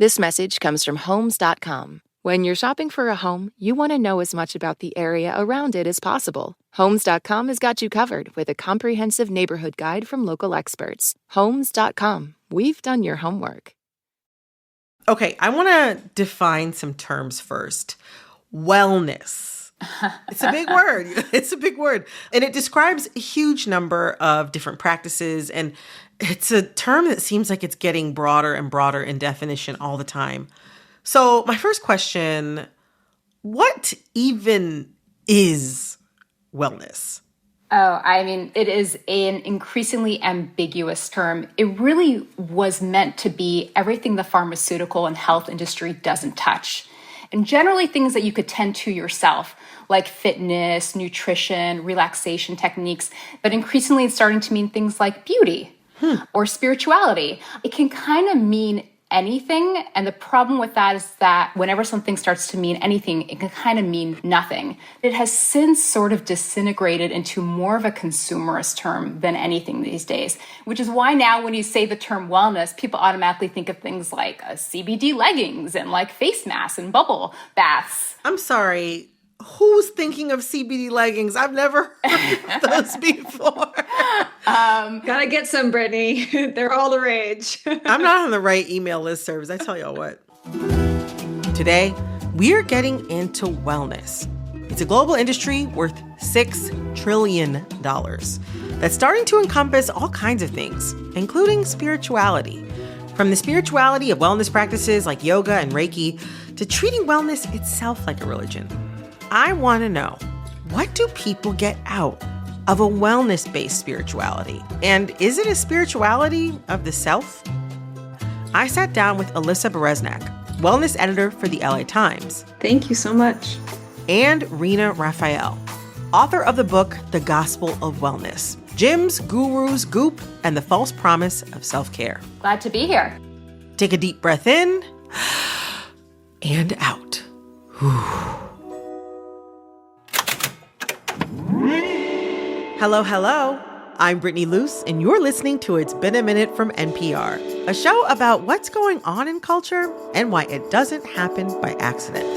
This message comes from Homes.com. When you're shopping for a home, you want to know as much about the area around it as possible. Homes.com has got you covered with a comprehensive neighborhood guide from local experts. Homes.com. We've done your homework. Okay, I want to define some terms first. Wellness. It's a big word. It's a big word. And it describes a huge number of different practices. And it's a term that seems like it's getting broader and broader in definition all the time. So my first question, what even is wellness? Oh, I mean, it is an increasingly ambiguous term. It really was meant to be everything the pharmaceutical and health industry doesn't touch. And generally things that you could tend to yourself, like fitness, nutrition, relaxation techniques. But increasingly it's starting to mean things like beauty or spirituality. It can kind of mean anything. And the problem with that is that whenever something starts to mean anything, it can kind of mean nothing. It has since sort of disintegrated into more of a consumerist term than anything these days, which is why now when you say the term wellness, people automatically think of things like CBD leggings and like face masks and bubble baths. I'm sorry. Who's thinking of CBD leggings? I've never heard of those before. Gotta get some, Brittany. They're all the rage. I'm not on the right email listservs, I tell y'all what. Today, we're getting into wellness. It's a global industry worth $6 trillion that's starting to encompass all kinds of things, including spirituality. From the spirituality of wellness practices like yoga and reiki to treating wellness itself like a religion. I want to know, what do people get out of a wellness-based spirituality? And is it a spirituality of the self? I sat down with Alyssa Bereznak, wellness editor for the LA Times. Thank you so much. And Rena Raphael, author of the book, The Gospel of Wellness, Gyms, Gurus, Goop, and the False Promise of Self-Care. Glad to be here. Take a deep breath in and out. Hello, hello. I'm Brittany Luce, and you're listening to It's Been a Minute from NPR, a show about what's going on in culture and why it doesn't happen by accident.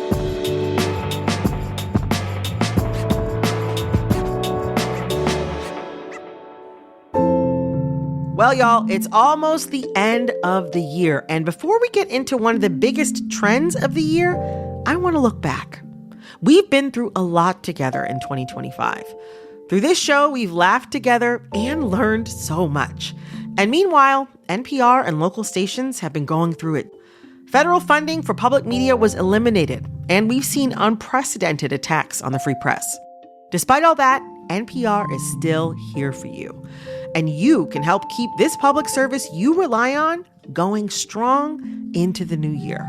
Well, y'all, it's almost the end of the year. And before we get into one of the biggest trends of the year, I want to look back. We've been through a lot together in 2025. Through this show, we've laughed together and learned so much. And meanwhile, NPR and local stations have been going through it. Federal funding for public media was eliminated, and we've seen unprecedented attacks on the free press. Despite all that, NPR is still here for you. And you can help keep this public service you rely on going strong into the new year.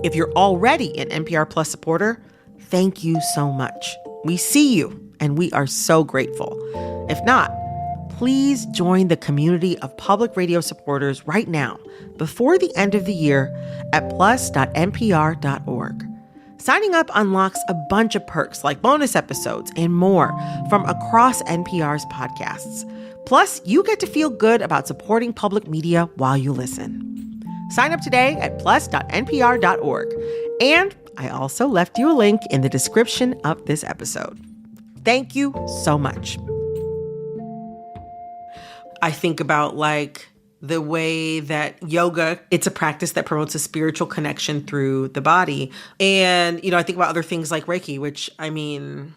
If you're already an NPR Plus supporter, thank you so much. We see you. And we are so grateful. If not, please join the community of public radio supporters right now before the end of the year at plus.npr.org. Signing up unlocks a bunch of perks like bonus episodes and more from across NPR's podcasts. Plus, you get to feel good about supporting public media while you listen. Sign up today at plus.npr.org. And I also left you a link in the description of this episode. Thank you so much. I think about like the way that yoga, it's a practice that promotes a spiritual connection through the body. And, I think about other things like Reiki, which I mean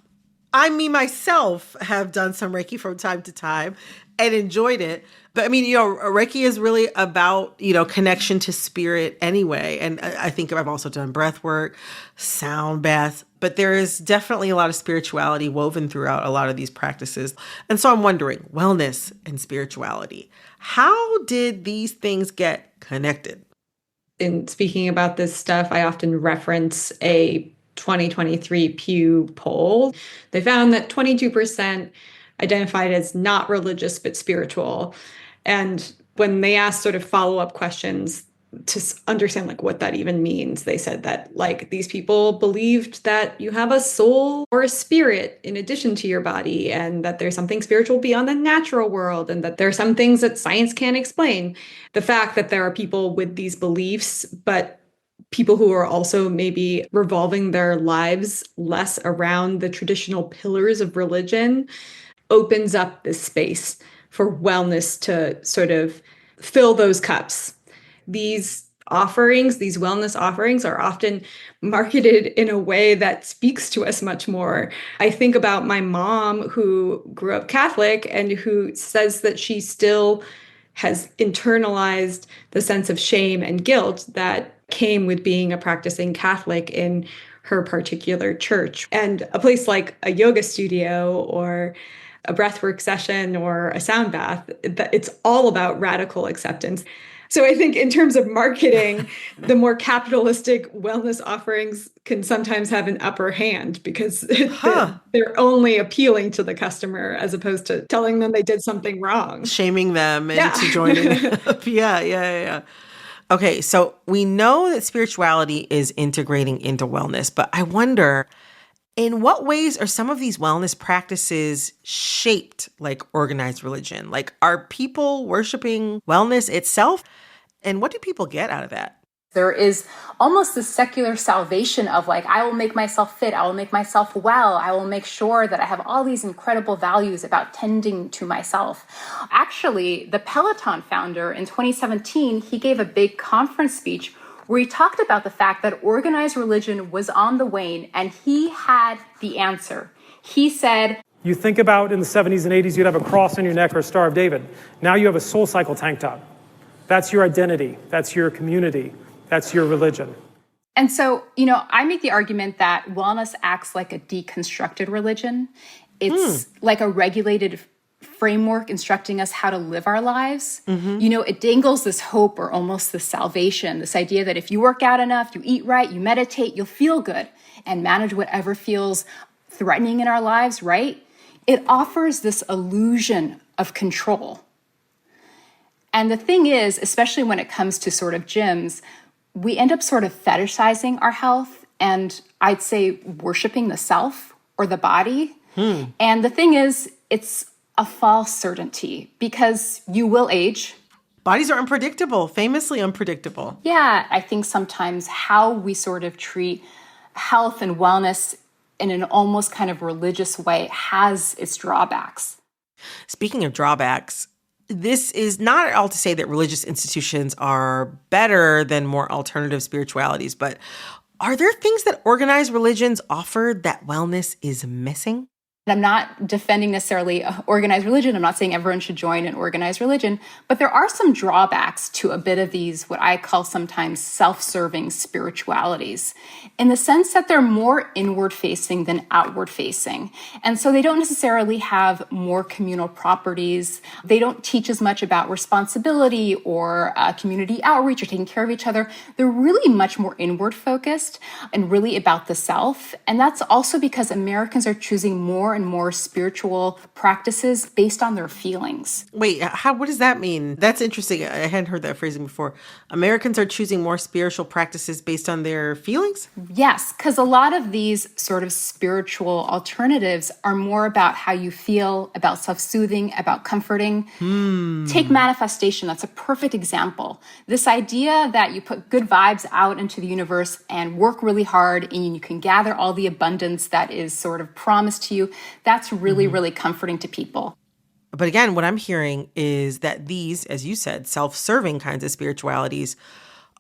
myself have done some Reiki from time to time and enjoyed it. But Reiki is really about, connection to spirit anyway. And I think I've also done breath work, sound baths, but there is definitely a lot of spirituality woven throughout a lot of these practices. And so I'm wondering, wellness and spirituality, how did these things get connected? In speaking about this stuff, I often reference a 2023 Pew poll. They found that 22% identified as not religious but spiritual. And when they asked sort of follow-up questions to understand like what that even means, they said that like these people believed that you have a soul or a spirit in addition to your body, and that there's something spiritual beyond the natural world, and that there are some things that science can't explain. The fact that there are people with these beliefs but people who are also maybe revolving their lives less around the traditional pillars of religion opens up this space for wellness to sort of fill those cups. These offerings, these wellness offerings, are often marketed in a way that speaks to us much more. I think about my mom, who grew up Catholic and who says that she still has internalized the sense of shame and guilt that came with being a practicing Catholic in her particular church. And a place like a yoga studio or a breathwork session or a sound bath, it's all about radical acceptance. So I think in terms of marketing, the more capitalistic wellness offerings can sometimes have an upper hand because they're only appealing to the customer as opposed to telling them they did something wrong. Shaming them into joining. Yeah. Okay, so we know that spirituality is integrating into wellness, but I wonder, in what ways are some of these wellness practices shaped like organized religion? Like, are people worshiping wellness itself? And what do people get out of that? There is almost this secular salvation of like, I will make myself fit, I will make myself well, I will make sure that I have all these incredible values about tending to myself. Actually, the Peloton founder in 2017, he gave a big conference speech where he talked about the fact that organized religion was on the wane, and he had the answer. He said, you think about in the 70s and 80s, you'd have a cross on your neck or a Star of David. Now you have a Soulcycle tank top. That's your identity. That's your community. That's your religion. And so, I make the argument that wellness acts like a deconstructed religion. It's like a regulated framework instructing us how to live our lives. It dangles this hope or almost this salvation, this idea that if you work out enough, you eat right, you meditate, you'll feel good and manage whatever feels threatening in our lives, right? It offers this illusion of control. And the thing is, especially when it comes to sort of gyms, we end up sort of fetishizing our health and I'd say worshiping the self or the body. And the thing is, it's a false certainty because you will age. Bodies are unpredictable, famously unpredictable. Yeah, I think sometimes how we sort of treat health and wellness in an almost kind of religious way has its drawbacks. Speaking of drawbacks, this is not at all to say that religious institutions are better than more alternative spiritualities, but are there things that organized religions offer that wellness is missing? I'm not defending necessarily organized religion. I'm not saying everyone should join an organized religion, but there are some drawbacks to a bit of these, what I call sometimes self-serving spiritualities, in the sense that they're more inward-facing than outward-facing. And so they don't necessarily have more communal properties. They don't teach as much about responsibility or community outreach or taking care of each other. They're really much more inward-focused and really about the self. And that's also because Americans are choosing more and more spiritual practices based on their feelings. Wait, what does that mean? That's interesting. I hadn't heard that phrasing before. Americans are choosing more spiritual practices based on their feelings? Yes, because a lot of these sort of spiritual alternatives are more about how you feel, about self-soothing, about comforting. Take manifestation. That's a perfect example. This idea that you put good vibes out into the universe and work really hard and you can gather all the abundance that is sort of promised to you. That's really, really comforting to people. But again, what I'm hearing is that these, as you said, self-serving kinds of spiritualities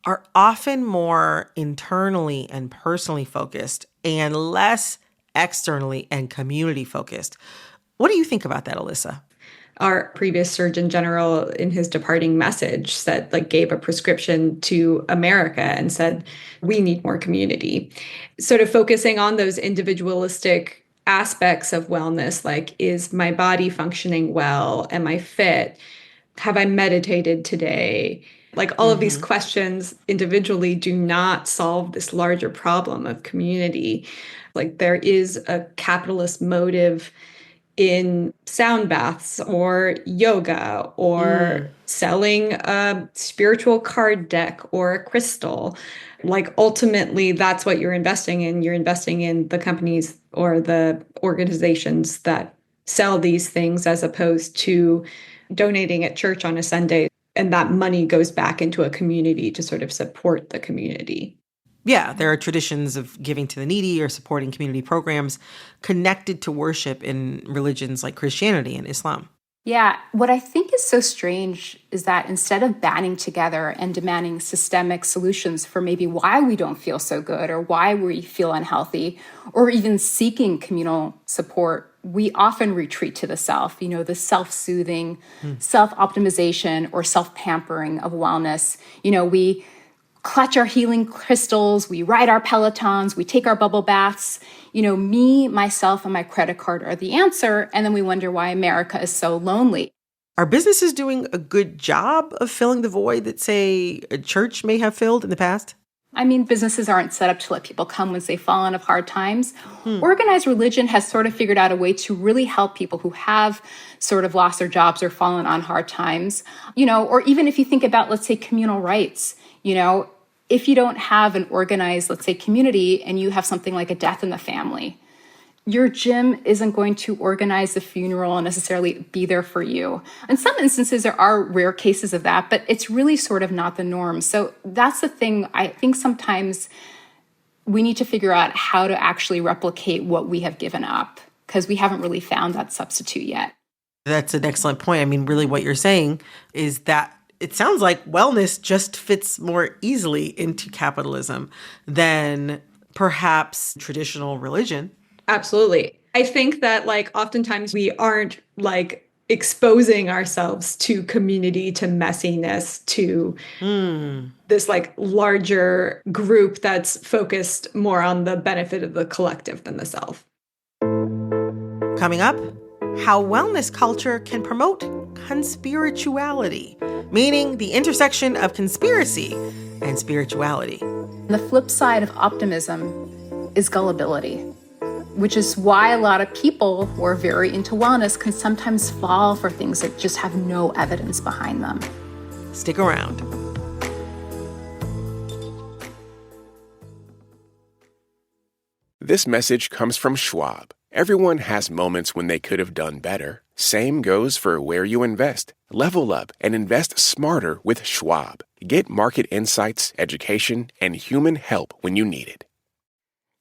are often more internally and personally focused and less externally and community focused. What do you think about that, Alyssa? Our previous Surgeon General in his departing message said, gave a prescription to America and said, we need more community. Sort of focusing on those individualistic aspects of wellness, like, is my body functioning well? Am I fit? Have I meditated today? All of these questions individually do not solve this larger problem of community. There is a capitalist motive in sound baths or yoga or selling a spiritual card deck or a crystal. Ultimately, that's what you're investing in. You're investing in the companies or the organizations that sell these things as opposed to donating at church on a Sunday. And that money goes back into a community to sort of support the community. Yeah, there are traditions of giving to the needy or supporting community programs connected to worship in religions like Christianity and Islam. Yeah, what I think is so strange is that instead of banding together and demanding systemic solutions for maybe why we don't feel so good or why we feel unhealthy, or even seeking communal support, we often retreat to the self, the self-soothing, self-optimization, or self-pampering of wellness. We clutch our healing crystals, we ride our Pelotons, we take our bubble baths. Me, myself, and my credit card are the answer. And then we wonder why America is so lonely. Are businesses doing a good job of filling the void that, say, a church may have filled in the past? I mean, businesses aren't set up to let people come once they've fallen of hard times. Organized religion has sort of figured out a way to really help people who have sort of lost their jobs or fallen on hard times. Or even if you think about, let's say, communal rights, if you don't have an organized, let's say, community and you have something like a death in the family, your gym isn't going to organize the funeral and necessarily be there for you. In some instances, there are rare cases of that, but it's really sort of not the norm. So that's the thing. I think sometimes we need to figure out how to actually replicate what we have given up, because we haven't really found that substitute yet. That's an excellent point. I mean, really what you're saying is that it sounds like wellness just fits more easily into capitalism than perhaps traditional religion. Absolutely. I think that oftentimes we aren't exposing ourselves to community, to messiness, to this larger group that's focused more on the benefit of the collective than the self. Coming up, how wellness culture can promote conspirituality, meaning the intersection of conspiracy and spirituality. The flip side of optimism is gullibility, which is why a lot of people who are very into wellness can sometimes fall for things that just have no evidence behind them. Stick around. This message comes from Schwab. Everyone has moments when they could have done better. Same goes for where you invest. Level up and invest smarter with Schwab. Get market insights, education, and human help when you need it.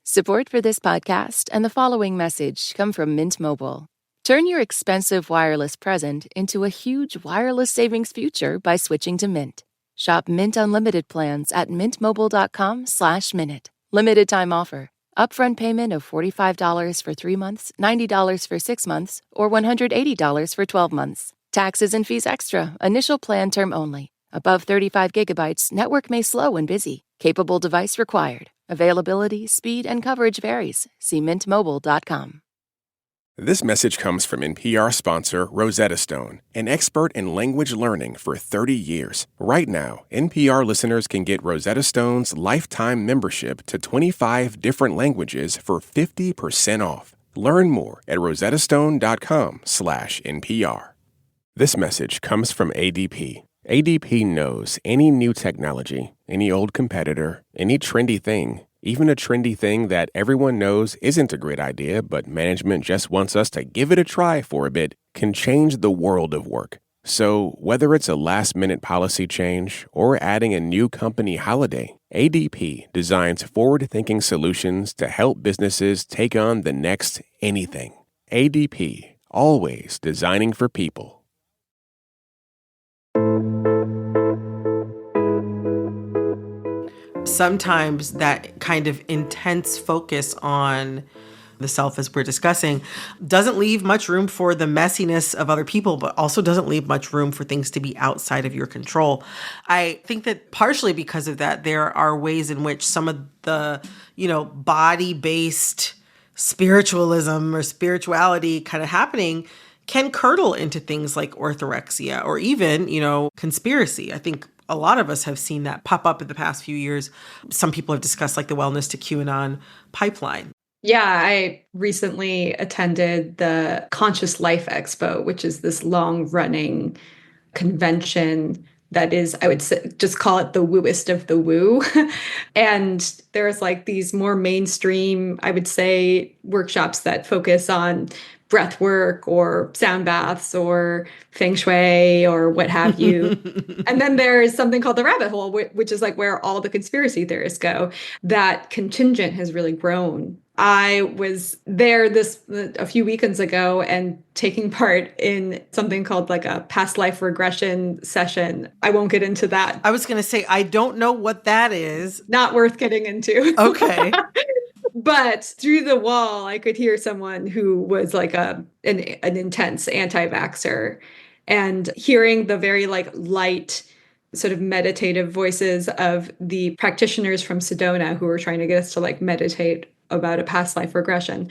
Support for this podcast and the following message come from Mint Mobile. Turn your expensive wireless present into a huge wireless savings future by switching to Mint. Shop Mint Unlimited plans at mintmobile.com/minute. Limited time offer. Upfront payment of $45 for 3 months, $90 for 6 months, or $180 for 12 months. Taxes and fees extra. Initial plan term only. Above 35 gigabytes, network may slow when busy. Capable device required. Availability, speed, and coverage varies. See mintmobile.com. This message comes from NPR sponsor Rosetta Stone, an expert in language learning for 30 years. Right now, NPR listeners can get Rosetta Stone's lifetime membership to 25 different languages for 50% off. Learn more at rosettastone.com/NPR. This message comes from ADP. ADP knows any new technology, any old competitor, any trendy thing, even a trendy thing that everyone knows isn't a great idea, but management just wants us to give it a try for a bit, can change the world of work. So whether it's a last-minute policy change or adding a new company holiday, ADP designs forward-thinking solutions to help businesses take on the next anything. ADP, always designing for people. Sometimes that kind of intense focus on the self, as we're discussing, doesn't leave much room for the messiness of other people, but also doesn't leave much room for things to be outside of your control. I think that partially because of that, there are ways in which some of the, body-based spiritualism or spirituality kind of happening can curdle into things like orthorexia or even, conspiracy. I think a lot of us have seen that pop up in the past few years. Some people have discussed the wellness to QAnon pipeline. Yeah, I recently attended the Conscious Life Expo, which is this long-running convention that is, I would say, just call it the wooest of the woo. And there's these more mainstream, I would say, workshops that focus on breath work or sound baths or feng shui or what have you. And then there's something called the rabbit hole, which is like where all the conspiracy theorists go. That contingent has really grown. I was there a few weekends ago and taking part in something called like a past life regression session. I won't get into that. I was going to say, I don't know what that is. Not worth getting into. Okay. But through the wall, I could hear someone who was like an intense anti-vaxxer, and hearing the very like light, sort of meditative voices of the practitioners from Sedona who were trying to get us to like meditate about a past life regression.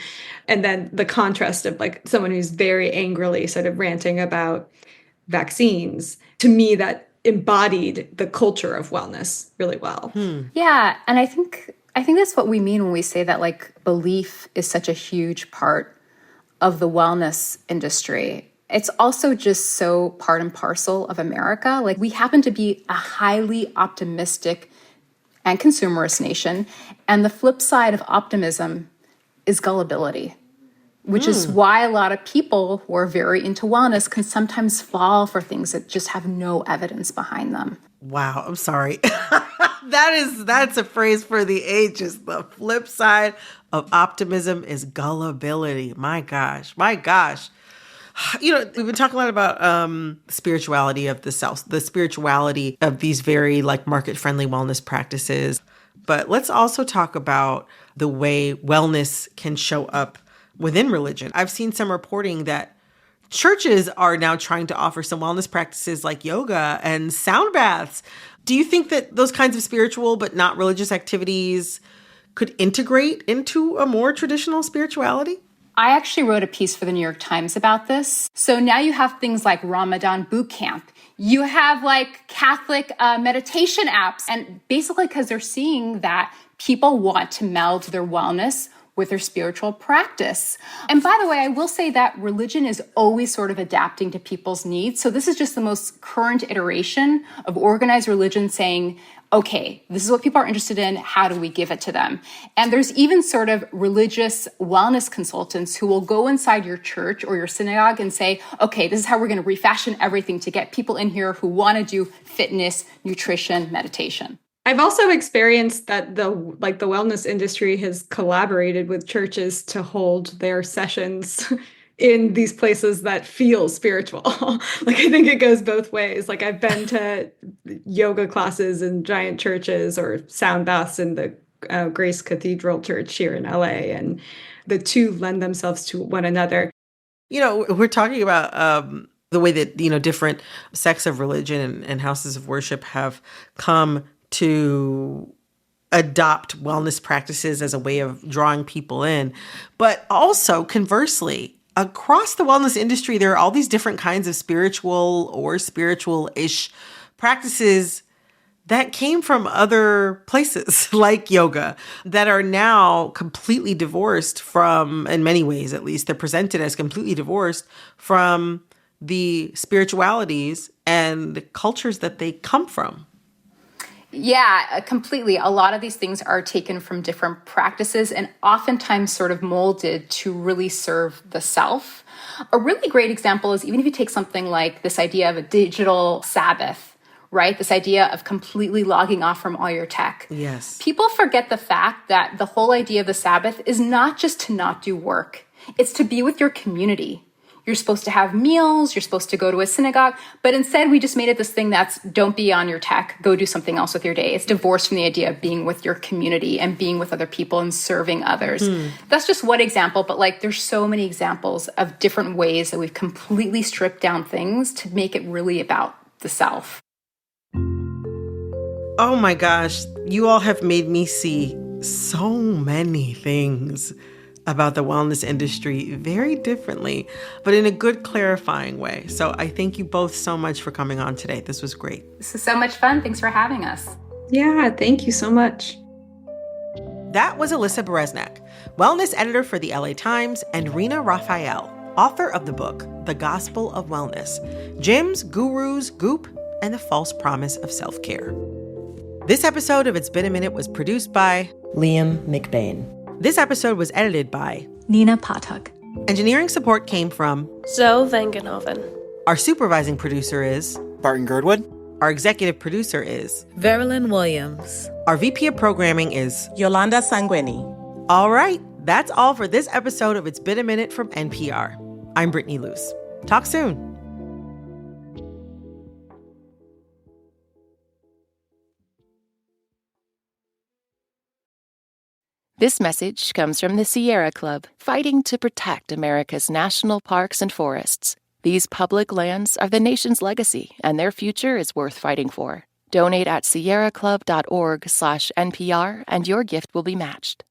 And then the contrast of like someone who's very angrily sort of ranting about vaccines. To me, that embodied the culture of wellness really well. Yeah. And I think that's what we mean when we say that like belief is such a huge part of the wellness industry. It's also just so part and parcel of America. Like, we happen to be a highly optimistic and consumerist nation. And the flip side of optimism is gullibility, which is why a lot of people who are very into wellness can sometimes fall for things that just have no evidence behind them. Wow, I'm sorry. That's a phrase for the ages. The flip side of optimism is gullibility. My gosh. You know, we've been talking a lot about spirituality of the self, the spirituality of these very like market-friendly wellness practices. But let's also talk about the way wellness can show up within religion. I've seen some reporting that churches are now trying to offer some wellness practices like yoga and sound baths. Do you think that those kinds of spiritual but not religious activities could integrate into a more traditional spirituality? I actually wrote a piece for the New York Times about this. So now you have things like Ramadan boot camp. You have like Catholic meditation apps. And basically because they're seeing that people want to meld their wellness with their spiritual practice. And by the way, I will say that religion is always sort of adapting to people's needs. So this is just the most current iteration of organized religion saying, okay, this is what people are interested in. How do we give it to them? And there's even sort of religious wellness consultants who will go inside your church or your synagogue and say, okay, this is how we're going to refashion everything to get people in here who want to do fitness, nutrition, meditation. I've also experienced that the wellness industry has collaborated with churches to hold their sessions in these places that feel spiritual. Like, I think it goes both ways. Like, I've been to yoga classes in giant churches or sound baths in the Grace Cathedral Church here in LA, and the two lend themselves to one another. You know, we're talking about the way that, you know, different sects of religion and houses of worship have come to adopt wellness practices as a way of drawing people in. But also, conversely, across the wellness industry, there are all these different kinds of spiritual or spiritual-ish practices that came from other places, like yoga, that are now completely divorced from, in many ways at least, they're presented as completely divorced from the spiritualities and cultures that they come from. Yeah, completely. A lot of these things are taken from different practices and oftentimes sort of molded to really serve the self. A really great example is even if you take something like this idea of a digital Sabbath, right? This idea of completely logging off from all your tech. Yes. People forget the fact that the whole idea of the Sabbath is not just to not do work. It's to be with your community. You're supposed to have meals, you're supposed to go to a synagogue, but instead we just made it this thing that's don't be on your tech, go do something else with your day. It's divorced from the idea of being with your community and being with other people and serving others. That's just one example, but like there's so many examples of different ways that we've completely stripped down things to make it really about the self. Oh my gosh, you all have made me see so many things about the wellness industry very differently, but in a good clarifying way. So I thank you both so much for coming on today. This was great. This is so much fun. Thanks for having us. Yeah, thank you so much. That was Alyssa Bereznak, wellness editor for the LA Times, and Rina Raphael, author of the book, The Gospel of Wellness, Gyms, Gurus, Goop, and the False Promise of Self-Care. This episode of It's Been a Minute was produced by Liam McBain. This episode was edited by Nina Patak. Engineering support came from Zoe Vangenhoven. Our supervising producer is Barton Girdwood. Our executive producer is Verilyn Williams. Our VP of programming is Yolanda Sanguini. All right, that's all for this episode of It's Been a Minute from NPR. I'm Brittany Luce. Talk soon. This message comes from the Sierra Club, fighting to protect America's national parks and forests. These public lands are the nation's legacy, and their future is worth fighting for. Donate at sierraclub.org/NPR, and your gift will be matched.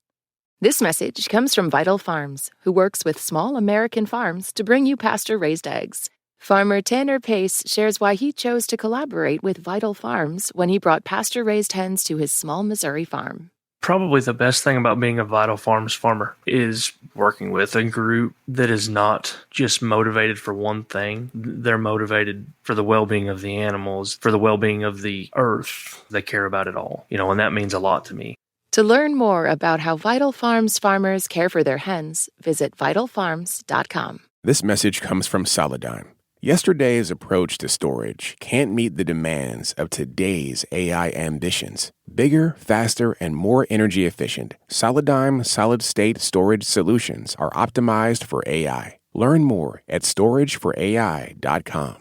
This message comes from Vital Farms, who works with small American farms to bring you pasture-raised eggs. Farmer Tanner Pace shares why he chose to collaborate with Vital Farms when he brought pasture-raised hens to his small Missouri farm. Probably the best thing about being a Vital Farms farmer is working with a group that is not just motivated for one thing. They're motivated for the well-being of the animals, for the well-being of the earth. They care about it all, and that means a lot to me. To learn more about how Vital Farms farmers care for their hens, visit vitalfarms.com. This message comes from Solidigm. Yesterday's approach to storage can't meet the demands of today's AI ambitions. Bigger, faster, and more energy efficient, Solidigm solid-state storage solutions are optimized for AI. Learn more at storageforai.com.